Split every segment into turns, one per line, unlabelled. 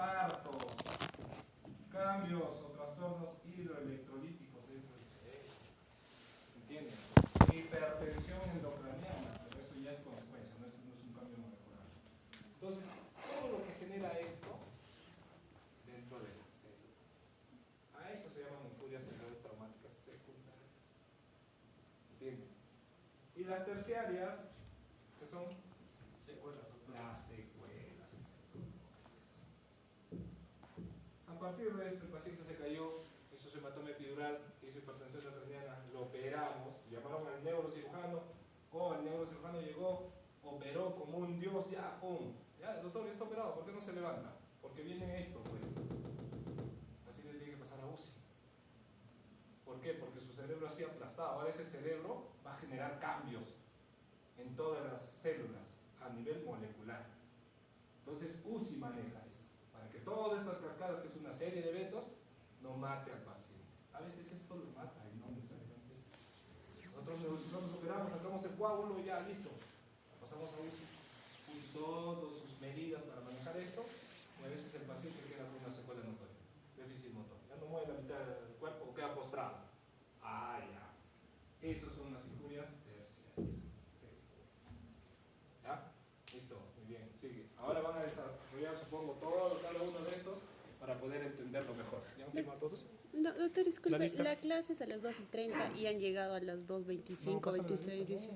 infartos, cambios o trastornos hidroelectrolíticos dentro del cerebro. ¿Entienden? Hipertensión endocraniana, pero eso ya es consecuencia, no es un cambio molecular. Entonces, todo lo que genera esto dentro de la célula. A eso se llaman injurias cerebrales traumáticas secundarias. ¿Entienden? Y las terciarias, que son
Secuelas.
las secuelas. A partir de esto, el paciente se cayó, hizo su hematoma epidural, hizo hipertensión intracraniana, lo operamos, llamaron al neurocirujano, el neurocirujano llegó, operó como un dios, ya, pum. Ya, doctor, ya está operado, ¿por qué no se levanta? Porque viene esto, pues. Así le tiene que pasar a UCI. ¿Por qué? Porque su cerebro así aplastado. Ahora ese cerebro va a generar cambios en todas las células a nivel molecular. Entonces UCI maneja esto, para que toda esta cascada, que es una serie de eventos, no mate al paciente. A veces esto lo mata y no necesariamente esto. Nosotros nos operamos, sacamos el coágulo y ya, listo. Pasamos a UCI. Todas sus medidas para manejar esto, y a veces el paciente queda con una secuela notoria, déficit motor. Ya no mueve la mitad del cuerpo o queda postrado. Ah, ya. Esas son las injurias terciarias. ¿Ya? Listo, muy bien, sigue. Ahora van a desarrollar, supongo, cada uno de estos para poder entenderlo mejor. ¿Ya han firmado todos?
No, doctor, disculpe,
lista.
la clase es a las 2:30 y han llegado a las 2:25, 26, dice.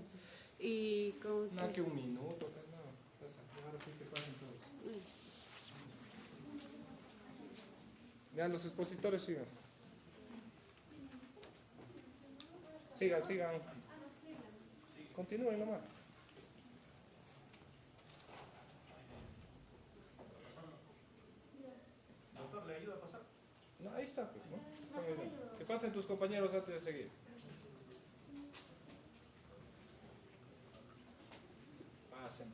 Y con
No, que un minuto, acá no. Pasa, ahora sí que pasen todos. Ya, los expositores sigan. Sigan. Continúen nomás.
Doctor, ¿le ayuda a pasar?
No, ahí está, pues, ¿no? Está muy bien. Que pasen tus compañeros antes de seguir. Pasen.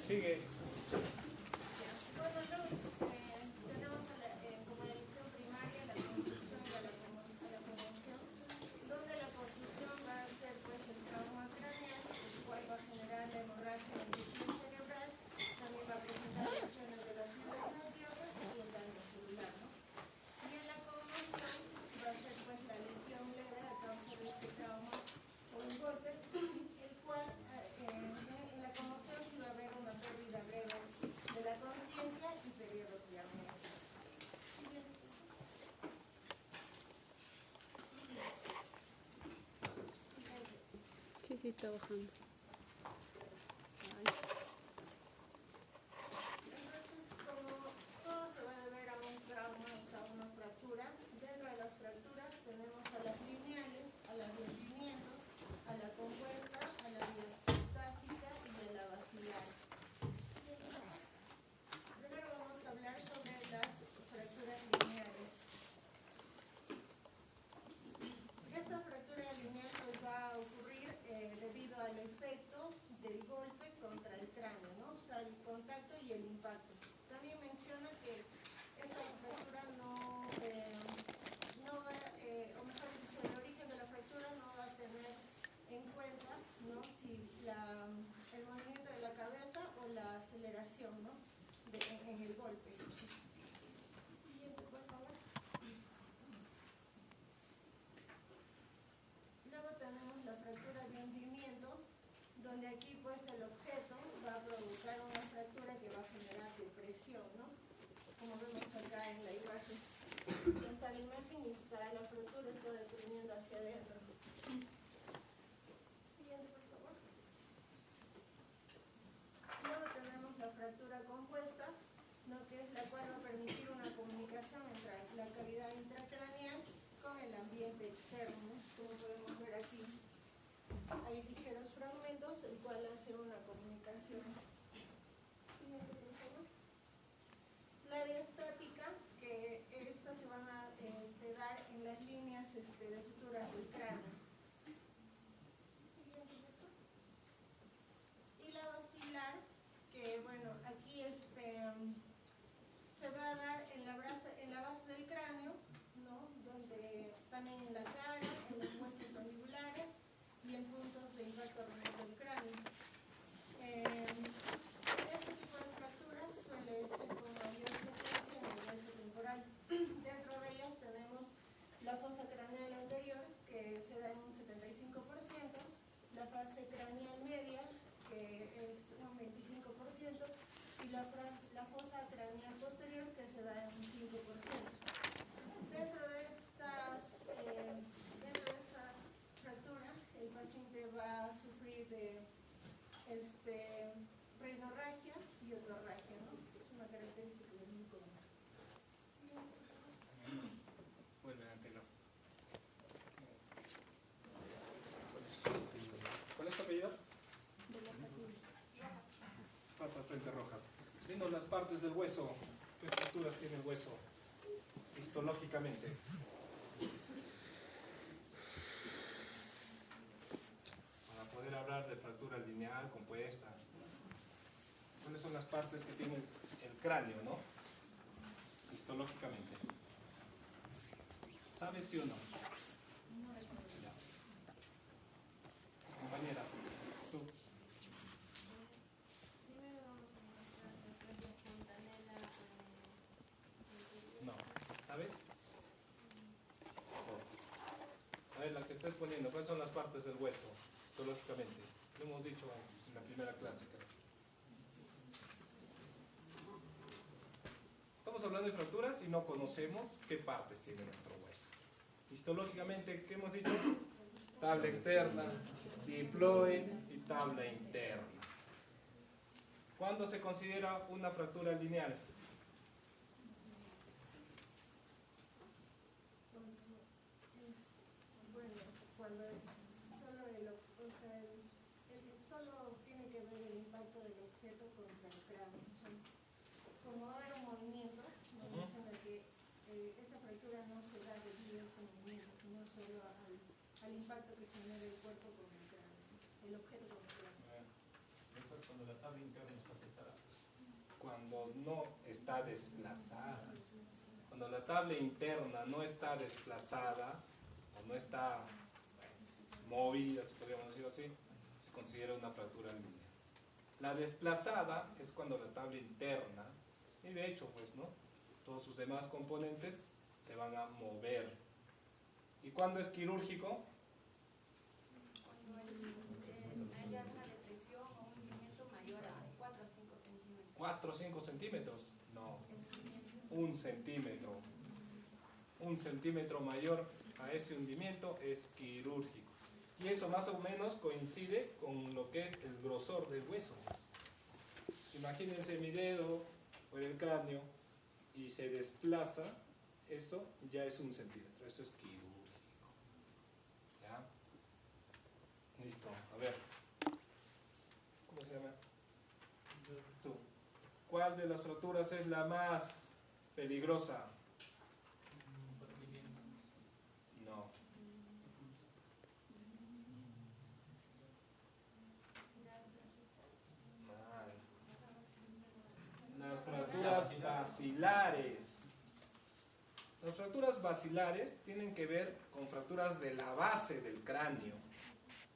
Sigue.
Tenemos como la lección primaria la confusión y la convención, donde la confusión va a ser pues el trauma craneal, el cual va a generar la hemorragia del tejido cerebral, también va a presentar lesiones de las fibras nerviosas y el daño celular, ¿no? Y en la conmoción va a ser pues la lesión leve a causa de este trauma o un golpe, el cual en la conmoción sí va a haber una pérdida breve de la conciencia y periodo de amnesia.
Sí, está bajando.
Entonces, como todo se va a deber a un trauma, o sea, una fractura, dentro de las fracturas tenemos a las lineales, a las rompimientos, a la compuesta, a la diastásica y a la basilar. Primero vamos a hablar sobre las fracturas lineales. Esa fractura lineal pues va a ocurrir debido al efecto del golpe contra el cráneo, ¿no? O sea, el contacto y el impacto. También menciona que esta fractura no va, o mejor dicho, el origen de la fractura no va a tener en cuenta, ¿no? Si el movimiento de la cabeza o la aceleración, ¿no? En el golpe. Siguiente, por favor. Luego tenemos la fractura de hundimiento, donde aquí pues el objeto va a provocar una fractura que va a generar depresión, ¿no? Como vemos acá en la imagen. Está la imagen y está la fractura, está deprimiendo hacia adentro. Siguiente, por favor. Luego tenemos la fractura compuesta, ¿no? Que es la cual va a permitir una comunicación entre la cavidad intracraneal con el ambiente externo, ¿no? Como podemos ver aquí, hay ligeros fragmentos, el cual hace una comunicación. Siguiente, por favor. La diastática, que estas se van a dar en las líneas de sutura del cráneo. Siguiente, por favor. Y la basilar, que bueno, aquí se va a dar en la base del cráneo, ¿no? Donde también en la cara, en los huesos mandibulares y en puntos de impacto alrededor del cráneo. Este tipo de fracturas suele ser con mayor frecuencia en el hueso temporal. Dentro de ellas tenemos la fosa craneal anterior, que se da en un 75%, la fase craneal media, que es un 25%, y la fosa craneal posterior, que se da en un 5%. Dentro de esa fractura, el paciente va a sufrir de rinorragia y otorragia, ¿no? Es una característica muy común.
Vuelve Antelo. ¿Cuál es tu apellido?
De la fractura.
Pasa frente rojas. Viendo las partes del hueso, ¿qué estructuras tiene el hueso histológicamente? Para poder hablar de fractura lineal, compuesta, ¿cuáles son las partes que tiene el cráneo, no? Histológicamente. ¿Sabes sí o no? Ya. Compañera, tú.
Primero vamos a mostrar el cráneo fontanela.
No. ¿Sabes? A ver, las que estás poniendo, ¿cuáles son las partes del hueso, histológicamente? Lo hemos dicho en la primera clase, creo. Estamos hablando de fracturas y no conocemos qué partes tiene nuestro hueso. Histológicamente, ¿qué hemos dicho? Tabla externa, diploide y tabla interna. ¿Cuándo se considera una fractura lineal?
Bueno, cuando solo tiene que ver el impacto del objeto contra el cráneo. O sea, como va a haber un movimiento, nos dicen de que esa fractura no se da debido a este movimiento, sino solo al impacto que genera el cuerpo con el cráneo, el objeto con el cráneo.
Entonces, cuando la tabla interna está afectada.
Cuando no está desplazada. Cuando la tabla interna no está desplazada o no está movida, si podríamos decirlo así, se considera una fractura lineal. La desplazada es cuando la tabla interna, y de hecho pues no, todos sus demás componentes se van a mover. ¿Y cuándo es quirúrgico?
Cuando haya una depresión o un hundimiento mayor a 4 a 5 centímetros.
4 o 5 centímetros. No, 1 centímetro. 1 centímetro mayor a ese hundimiento es quirúrgico. Y eso más o menos coincide con lo que es el grosor del hueso. Imagínense mi dedo por el cráneo y se desplaza, eso ya es 1 centímetro, eso es quirúrgico. ¿Ya? Listo, a ver. ¿Cómo se llama? Tú. ¿Cuál de las fracturas es la más peligrosa? No. Las fracturas basilares. Las fracturas basilares tienen que ver con fracturas de la base del cráneo.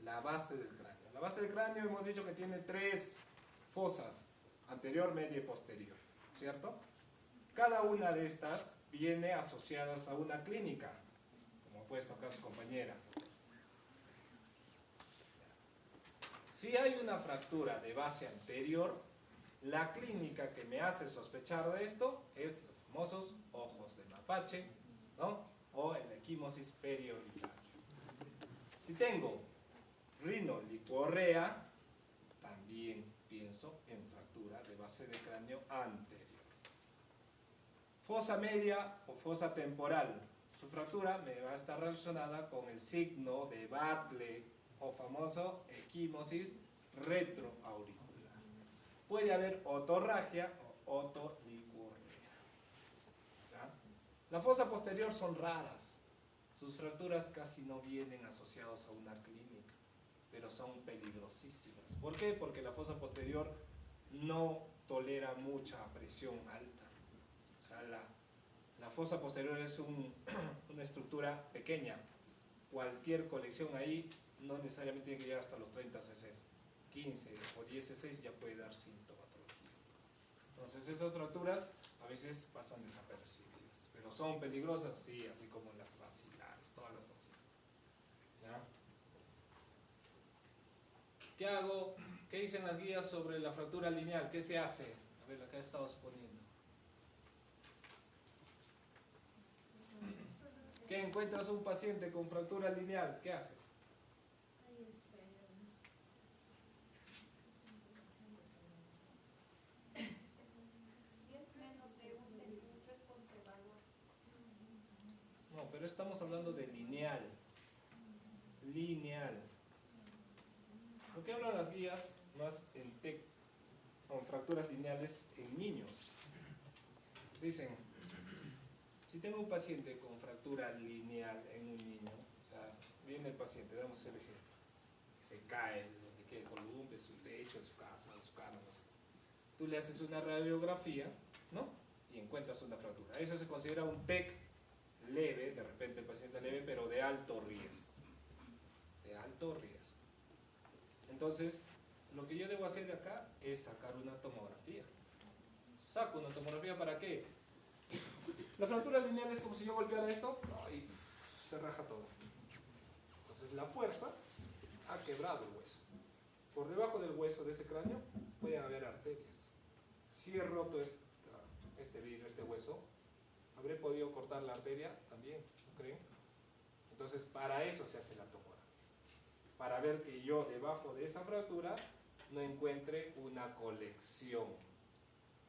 La base del cráneo. La base del cráneo hemos dicho que tiene 3 fosas, anterior, media y posterior, ¿cierto? Cada una de estas viene asociadas a una clínica, como ha puesto acá su compañera. Si hay una fractura de base anterior, la clínica que me hace sospechar de esto es los famosos ojos de mapache, ¿no? O el equimosis periorbital. Si tengo rinolicorrea, también pienso en fractura de base de cráneo anterior. Fosa media o fosa temporal. Su fractura me va a estar relacionada con el signo de Bartlett o famoso equimosis retroauricular. Puede haber otorragia o otolicorrea. ¿Ya? La fosa posterior son raras. sus fracturas casi no vienen asociadas a una clínica, pero son peligrosísimas. ¿Por qué? Porque la fosa posterior no tolera mucha presión alta. O sea, la fosa posterior es una estructura pequeña. Cualquier colección ahí no necesariamente tiene que llegar hasta los 30 cc. 15 o 10 cc ya puede dar sintomatología. Entonces esas fracturas a veces pasan desapercibidas, pero son peligrosas, sí, así como las vacilares, todas las vacilares. ¿Ya? ¿Qué hago? ¿Qué dicen las guías sobre la fractura lineal? ¿Qué se hace? A ver, acá estamos poniendo. ¿Qué encuentras un paciente con fractura lineal? ¿Qué haces?
Si es menos de 1 centímetro es conservador.
No, pero estamos hablando de lineal. Lineal. ¿Por qué hablan las guías más en TEC con fracturas lineales en niños? Dicen, si tengo un paciente con fractura lineal en un niño, o sea, viene el paciente, damos el ejemplo, se cae de donde quede, el columpio, de su lecho, de su casa, de su cama, no sé. Tú le haces una radiografía, ¿no? Y encuentras una fractura. Eso se considera un TEC leve, de repente el paciente leve, pero de alto riesgo. De alto riesgo. Entonces, lo que yo debo hacer acá es sacar una tomografía. ¿Saco una tomografía para qué? La fractura lineal es como si yo golpeara esto y se raja todo. Entonces la fuerza ha quebrado el hueso. Por debajo del hueso de ese cráneo pueden haber arterias. Si he roto este vidrio, este hueso, ¿habré podido cortar la arteria? También, ¿no creen? Entonces para eso se hace la tomografía. Para ver que yo debajo de esa fractura no encuentre una colección.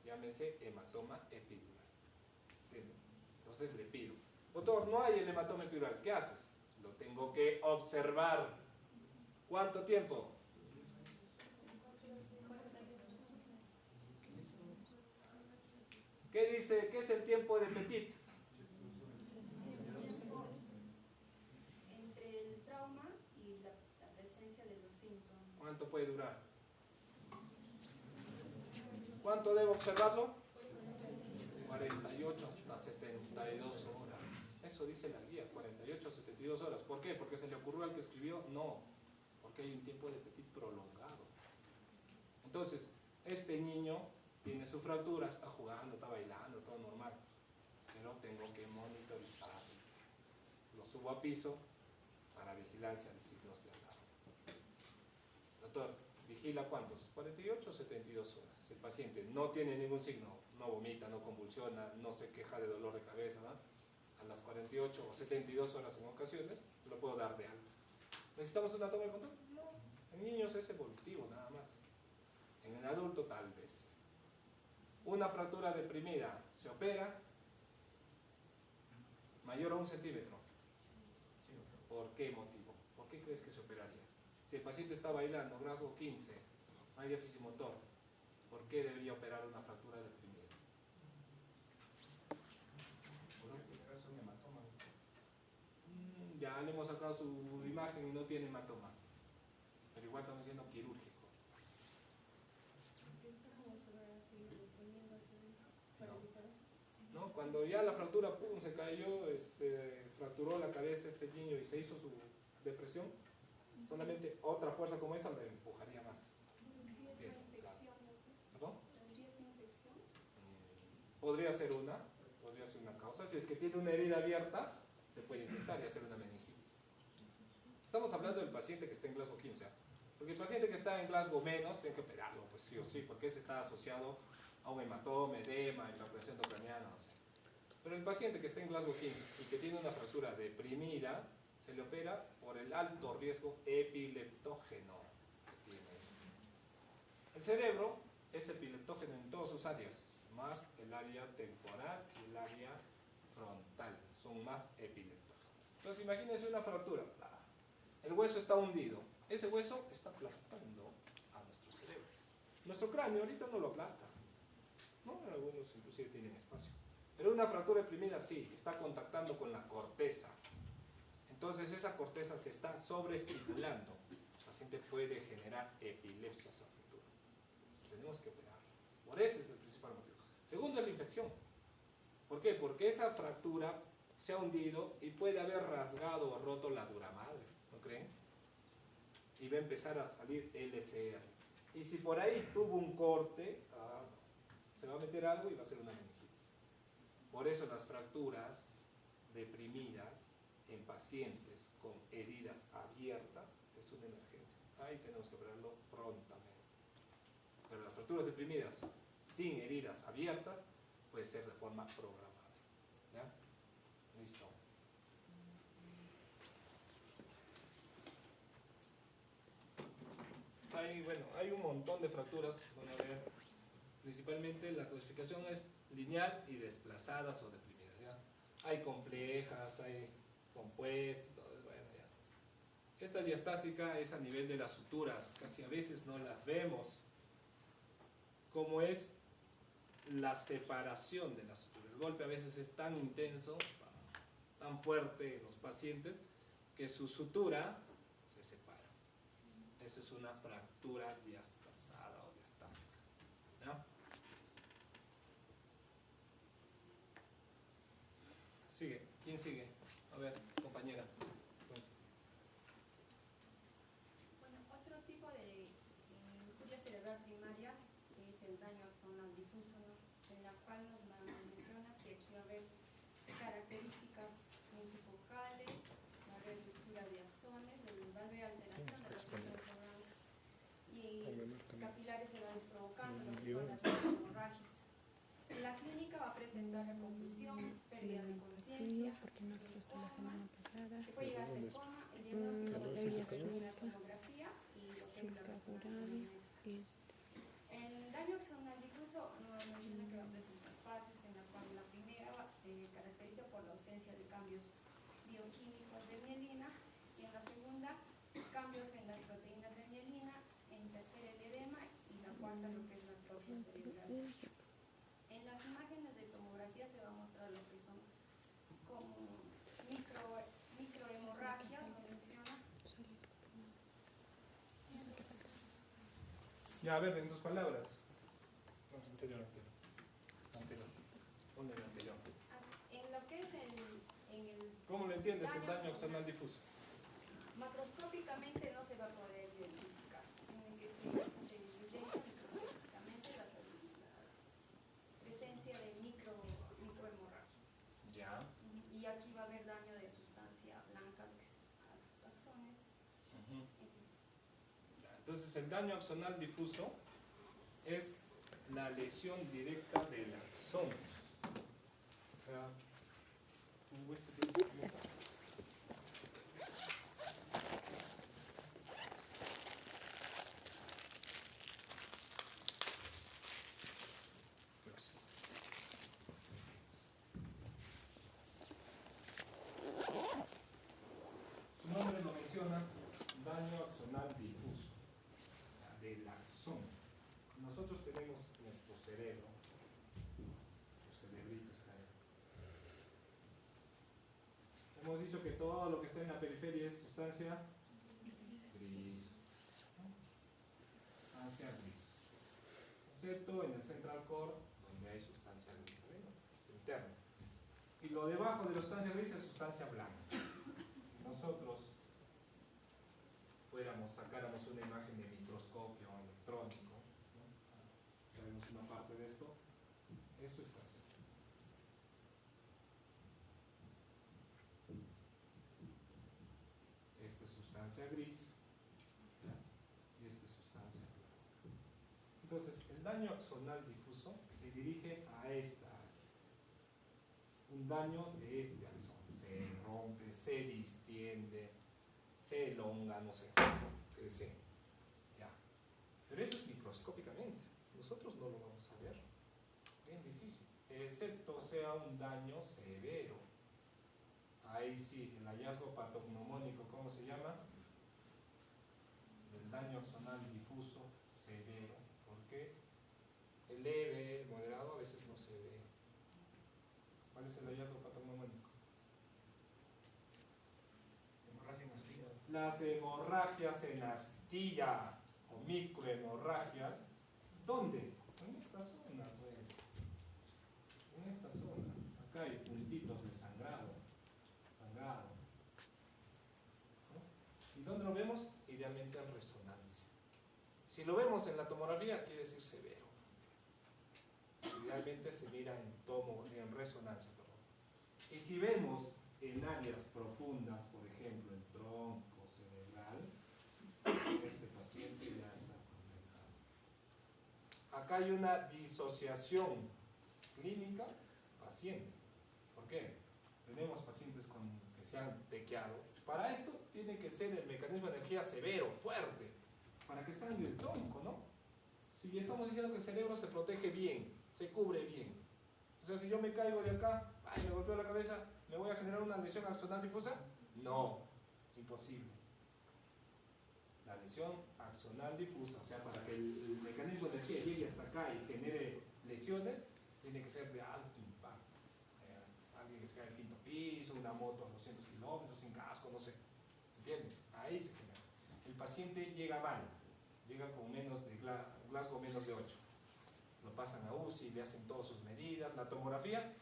Llámese hematoma epidural. ¿Entienden? Entonces le pido, doctor, no hay el hematoma epidural, ¿qué haces? Lo tengo que observar. ¿Cuánto tiempo? ¿Qué dice? ¿Qué es el tiempo de Petit?
Entre el trauma y la presencia de los síntomas.
¿Cuánto puede durar? ¿Cuánto debo observarlo? 48 hasta 72 horas. Eso dice la guía, 48 a 72 horas. ¿Por qué? ¿Porque se le ocurrió al que escribió? No, porque hay un tiempo de Petit prolongado. Entonces, este niño tiene su fractura, está jugando, está bailando, todo normal. Pero tengo que monitorizarlo. Lo subo a piso para vigilancia de signos de alarma. Doctor, ¿vigila cuántos? 48 o 72 horas. El paciente no tiene ningún signo, no vomita, no convulsiona, no se queja de dolor de cabeza, ¿no? A las 48 o 72 horas en ocasiones lo puedo dar de alta. ¿Necesitamos una toma de control? No. En niños es evolutivo nada más. En el adulto tal vez. Una fractura deprimida se opera mayor a 1 centímetro. ¿Por qué motivo? ¿Por qué crees que se operaría? Si el paciente está bailando, grado 15, hay déficit motor, ¿por qué debería operar una fractura deprimida?
Es un hematoma.
Ya le hemos sacado su imagen y no tiene hematoma, pero igual estamos diciendo quirúrgico. ¿No? Cuando ya la fractura pum, se cayó, se fracturó la cabeza este niño y se hizo su depresión, solamente otra fuerza como esa le empujaría más. ¿Perdón? Podría ser una causa. Si es que tiene una herida abierta, se puede intentar y hacer una meningitis. Estamos hablando del paciente que está en Glasgow 15, porque el paciente que está en Glasgow menos, tiene que operarlo, pues sí o sí, porque ese está asociado a un hematoma, edema, hipertensión endocraniana, no sé. Pero el paciente que está en Glasgow 15 y que tiene una fractura deprimida, se le opera por el alto riesgo epileptógeno que tiene. El cerebro es epileptógeno en todas sus áreas, más el área temporal y el área frontal, son más epileptógenos. Entonces imagínense una fractura, el hueso está hundido, ese hueso está aplastando a nuestro cerebro. Nuestro cráneo ahorita no lo aplasta, ¿no? Algunos inclusive tienen espacio. Pero una fractura deprimida sí, está contactando con la corteza. Entonces esa corteza se está sobreestimulando. El paciente puede generar epilepsias a futuro. Entonces, tenemos que operar. Por ese es el principal motivo. Segundo es la infección. ¿Por qué? Porque esa fractura se ha hundido y puede haber rasgado o roto la dura madre, ¿no creen? Y va a empezar a salir LCR. Y si por ahí tuvo un corte, se va a meter algo y va a ser una meningitis. Por eso las fracturas deprimidas en pacientes con heridas abiertas es una emergencia. Ahí tenemos que operarlo prontamente. Pero las fracturas deprimidas sin heridas abiertas puede ser de forma programada. ¿Ya? Listo. Hay un montón de fracturas. Van a ver, principalmente la clasificación es lineal y desplazadas o deprimidas. ¿Ya? Hay complejas, hay compuestas, todo, bueno, ya. Esta diastásica es a nivel de las suturas, casi a veces no las vemos, como es la separación de las suturas. El golpe a veces es tan intenso, tan fuerte en los pacientes, que su sutura se separa. Eso es una fractura diastasada o diastásica. ¿Ya? Sigue. ¿Quién sigue? A ver, compañera.
Bueno, otro tipo de injuria cerebral primaria es el daño axonal difuso, ¿no? En la cual nos menciona que aquí va a haber características multifocales, va a haber ruptura de axones, va a haber alteración de las funciones neurales y capilares se van provocando lo que son las hemorragias. En la clínica va a presentar confusión, pérdida de conciencia,
porque no expuesto la semana pasada.
puede llegar a ser coma, el diagnóstico va a ser una tomografía y lo que es la resonancia magnética. El daño axonal difuso nos menciona que va a presentar fases en la cual la primera se caracteriza por la ausencia de cambios bioquímicos de mielina y en la segunda cambios en las proteínas de mielina, en tercera el edema y la cuarta lo que es la atrofia cerebral. En las imágenes de tomografía se va a mostrar lo que son como microhemorragias, lo menciona.
Ya, a ver, en tus palabras. No, anterior. Ponle el anterior.
En lo que es en el
¿Cómo lo entiendes el daño axonal difuso?
macroscópicamente no se va a poder identificar. Tiene que se evidencia microscópicamente la presencia de microhemorragia.
Ya.
Y aquí va a haber daño de sustancia blanca, axones.
Ya, entonces el daño axonal difuso es la lesión directa del axón. O sea, Gracias. Su nombre lo menciona, daño axonal difuso, del axón. Nosotros tenemos nuestro cerebro, nuestro cerebrito está ahí. Hemos dicho que todo lo que está en la periferia es sustancia gris. Sustancia gris. Excepto en el central core, donde hay sustancia gris, interna. Y lo debajo de la sustancia gris es sustancia blanca. Nosotros sacáramos una imagen de microscopio electrónico, ¿no? Sabemos una parte de esto, eso está así. Esta es sustancia gris, ¿ya? Y esta es sustancia blanca. Entonces, el daño axonal difuso se dirige a esta área. Un daño de este axón. Se rompe, se distiende, se elonga, no sé, que desee. Ya. Pero eso es microscópicamente. Nosotros no lo vamos a ver. Bien difícil. Excepto sea un daño severo. Ahí sí, el hallazgo patognomónico, ¿cómo se llama? El daño axonal difuso severo. Porque el leve, el moderado, a veces no se ve. ¿Cuál es el hallazgo patognomónico? las hemorragias en astilla o microhemorragias, ¿dónde? En esta zona, pues. En esta zona. Acá hay puntitos de sangrado. Sangrado. ¿No? ¿Y dónde lo vemos? Idealmente en resonancia. Si lo vemos en la tomografía, quiere decir severo. Idealmente se mira en resonancia, perdón. Y si vemos en áreas profundas, por ejemplo, el tronco cerebral, este paciente ya está condenado. Acá hay una disociación clínica paciente. ¿Por qué? Tenemos pacientes que se han tequeado. Para esto tiene que ser el mecanismo de energía severo, fuerte, para que sangre el tronco, ¿no? Si estamos diciendo que el cerebro se protege bien, se cubre bien. O sea, si yo me caigo de acá, ay, me golpeo la cabeza, ¿me voy a generar una lesión axonal difusa? No, imposible. La lesión axonal difusa, o sea, para que el mecanismo de energía llegue hasta acá y genere lesiones, tiene que ser de alto impacto. Alguien que se cae del quinto piso, una moto a 200 kilómetros, sin casco, no sé. ¿Entienden? Ahí se genera. El paciente llega mal, llega con menos de Glasgow menos de 8. Lo pasan a UCI, le hacen todas sus medidas. La tomografía,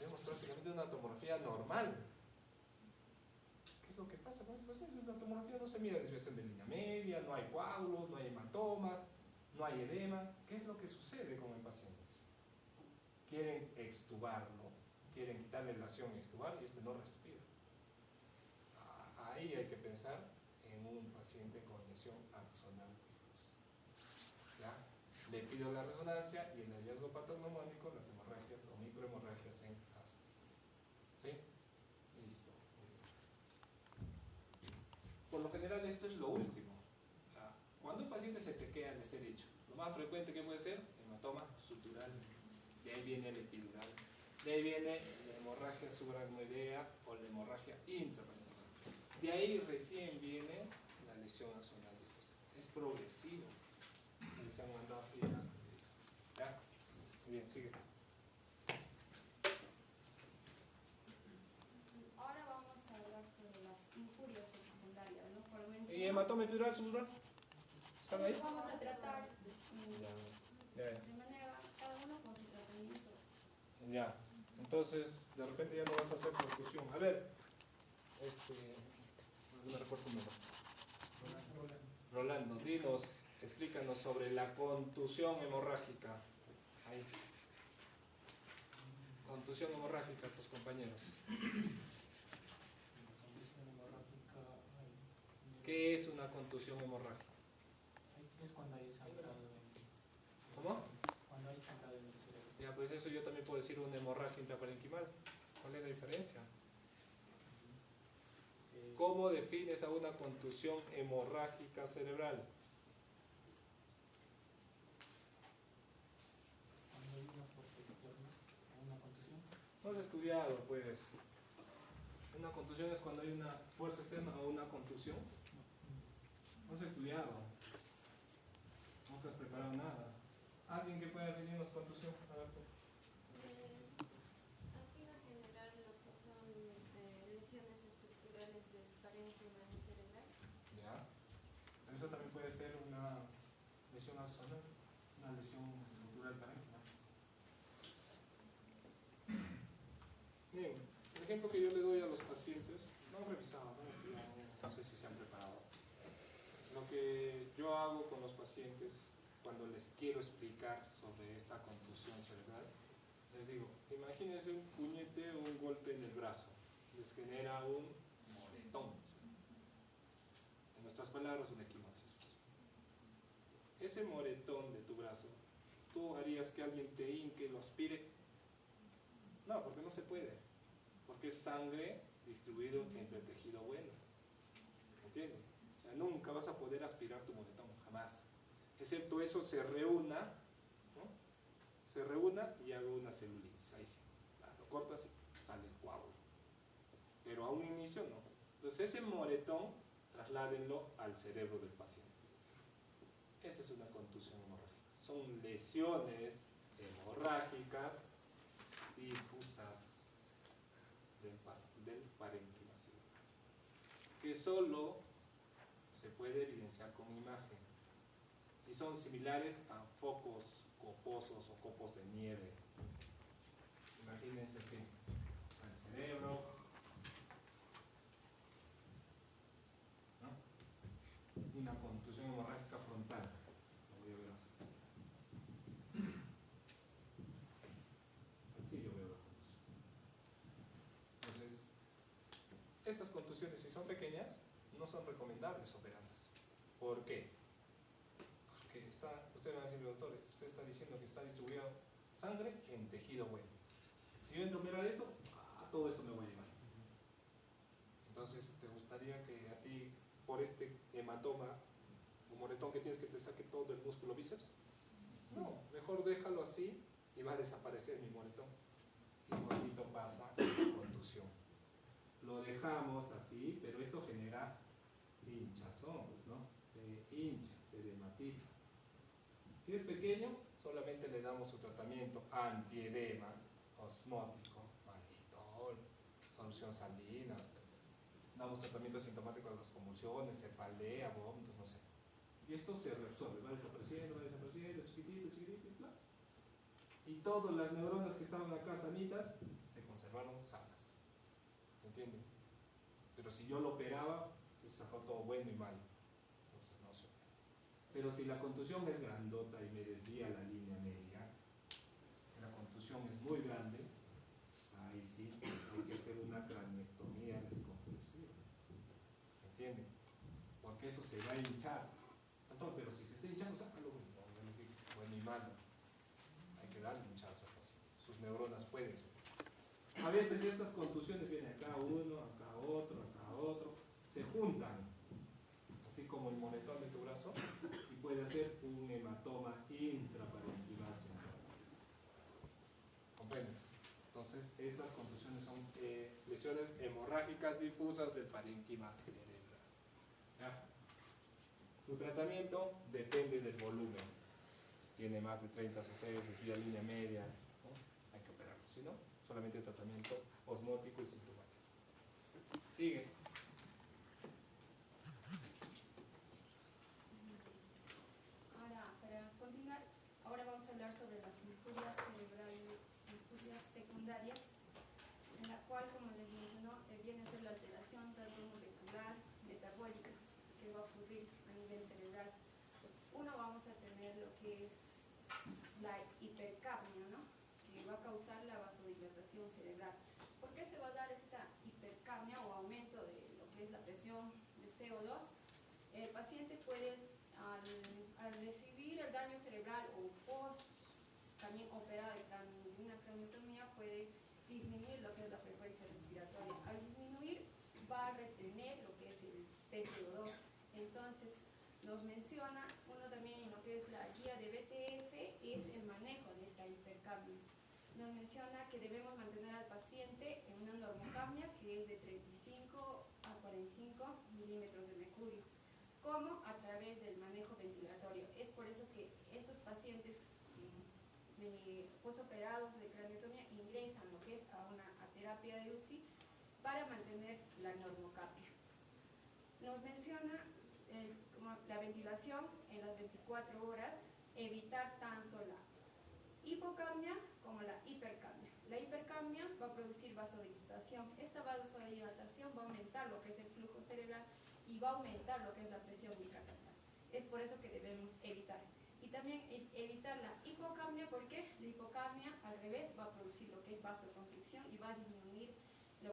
vemos prácticamente una tomografía normal. ¿Qué es lo que pasa con este paciente? La tomografía no se mira desviación de línea media, no hay coágulos, no hay hematomas, no hay edema. ¿Qué es lo que sucede con el paciente? Quieren extubarlo, quieren quitarle la acción y extubar y este no respira. Ahí hay que pensar en un paciente con lesión axonal difusa. ¿Ya? Le pido la resonancia y el hallazgo patognomónico, las hemorragias o microhemorragias en asta. ¿Sí? Listo. Por lo general esto es lo último. Cuando un paciente se tequea de ser hecho, lo más frecuente que puede ser hematoma sutural. De ahí viene el epidural. De ahí viene la hemorragia subaracnoidea o la hemorragia intrarraqueal. De ahí recién viene la lesión axonal difusa. Es progresivo. Y se han mandado así. ¿Ya? Muy bien, sigue.
Ahora vamos a hablar sobre las injurias secundarias, ¿no? Por mencionar,
¿Y hematoma epidural, subural? ¿Están ahí?
vamos a tratar
Ya.
de manera, cada uno con su tratamiento.
Ya. Entonces, de repente ya no vas a hacer percusión. A ver. No me recuerdo tu nombre. Rolando, dinos, explícanos sobre la contusión hemorrágica. Ahí. Contusión hemorrágica, tus compañeros. ¿Qué es una contusión hemorrágica?
Es cuando hay sangrado.
¿Cómo?
Cuando hay sangrado en el cerebro.
Ya, pues eso yo también puedo decir una hemorragia intraparenquimal. ¿Cuál es la diferencia? ¿Cómo defines a una contusión hemorrágica cerebral?
Cuando hay una fuerza externa o una contusión.
No has estudiado, pues. Una contusión es cuando hay una fuerza externa o una contusión. No has estudiado. No te has preparado nada. ¿Alguien que pueda definirnos contusión? A ver, pues.
Aquí en general lo que son lesiones estructurales del parénquima cerebral.
Ya. Pero eso también puede ser una lesión axonal, una lesión estructural parénquima. Bien, el ejemplo que yo le doy a los pacientes, no han revisado, no han estudiado, no sé si se han preparado. Lo que yo hago con los pacientes cuando les quiero explicar sobre esta contusión cerebral, les digo, imagínense un puñete o un golpe en el brazo, les genera un moretón. En nuestras palabras, una equimosis. Ese moretón de tu brazo, ¿tú harías que alguien te hinque, lo aspire? No, porque no se puede. Porque es sangre distribuido entre el tejido bueno. ¿Entiendes? O sea, nunca vas a poder aspirar tu moretón, jamás. Excepto eso se reúna, ¿no? Se reúna y haga una celulitis. Ahí sí. Lo cortas y sale el coágulo. Pero a un inicio no. Entonces ese moretón, trasládenlo al cerebro del paciente. Esa es una contusión hemorrágica. Son lesiones hemorrágicas difusas del parénquima cerebral, que solo puede evidenciar con imagen. Y son similares a focos coposos o copos de nieve. Imagínense así, al cerebro, ¿no? Una contusión hemorrágica frontal. Lo voy a ver así. Así yo veo la contusión. Entonces, estas contusiones, si son pequeñas, no son recomendables operarlas. ¿Por qué? Porque usted me va a decir, doctor, usted está diciendo que está distribuido sangre en tejido bueno. Si yo entro a operar esto, todo esto me voy a llevar. Entonces, ¿te gustaría que a ti, por este hematoma, un moretón que tienes, que te saque todo el músculo bíceps? No, mejor déjalo así y va a desaparecer mi moretón. Igualito pasa con la contusión. Lo dejamos así, pero esto genera hinchazón, pues, ¿no? Se hincha, se dermatiza. Si es pequeño, solamente le damos su tratamiento antiedema, osmótico, malitol, solución salina. Damos tratamiento sintomático de las convulsiones, cefalea, vómitos, no sé. Y esto se reabsorbe, va desapareciendo, chiquitito, chiquitito, bla. Y todas las neuronas que estaban acá sanitas se conservaron sanas. ¿Entienden? Pero si yo lo operaba, pues sacó todo bueno y malo. Entonces no se opera. Pero si la contusión es grandota y me desvía la línea media, la contusión es muy grande, ahí sí hay que hacer una craniectomía descompresiva. ¿Entienden? Porque eso se va a hinchar. Doctor, pero si se está hinchando, sácalo. Bueno y malo. Hay que darle un chance al paciente. Sus neuronas pueden ser. A veces estas contusiones vienen acá uno, acá otro, se juntan, así como el moretón de tu brazo, y puede hacer un hematoma intraparenquimal central. ¿Comprendes? Entonces, estas contusiones son lesiones hemorrágicas difusas del parénquima cerebral. ¿Ya? Su tratamiento depende del volumen. Si tiene más de 30 cc, desvía línea media, ¿no? Hay que operarlo. Si no, solamente tratamiento osmótico y sintomático. Sigue.
Ahora, para continuar, ahora vamos a hablar sobre las injurias cerebrales, injurias secundarias, en la cual, como les mencionó, viene a ser la alteración tanto molecular, metabólica, que va a ocurrir a nivel cerebral. Uno, vamos a tener lo que es la hipercapnia, ¿no? Que va a causar la vasodilatación cerebral. ¿Por qué se va a dar esta hipercapnia o aumento de lo que es la presión de CO2? El paciente puede, al recibir el daño cerebral o también operada de una craniotomía, puede disminuir lo que es la frecuencia respiratoria. Al disminuir, va a retener lo que es el PCO2. Entonces, nos menciona uno también en lo que es la guía de BTF, es el manejo de esta hipercapnia. Nos menciona que debemos mantener al paciente en una normocapnia que es de 35 a 45 milímetros de mercurio, como a través del manejo ventilatorio. Es por eso que estos pacientes posoperados de craniotomía ingresan lo que es a terapia de UCI para mantener la normocapnia. Nos menciona como la ventilación en las 24 horas, evitar tanto la hipocapnia como la hipercapnia. La hipercapnia va a producir vasodilatación. Esta vasodilatación va a aumentar lo que es el flujo cerebral y va a aumentar lo que es la presión intracranial. Es por eso que debemos evitar. Y también evitar la hipocapnia, porque la hipocapnia al revés va a producir lo que es vasoconstricción y va a disminuir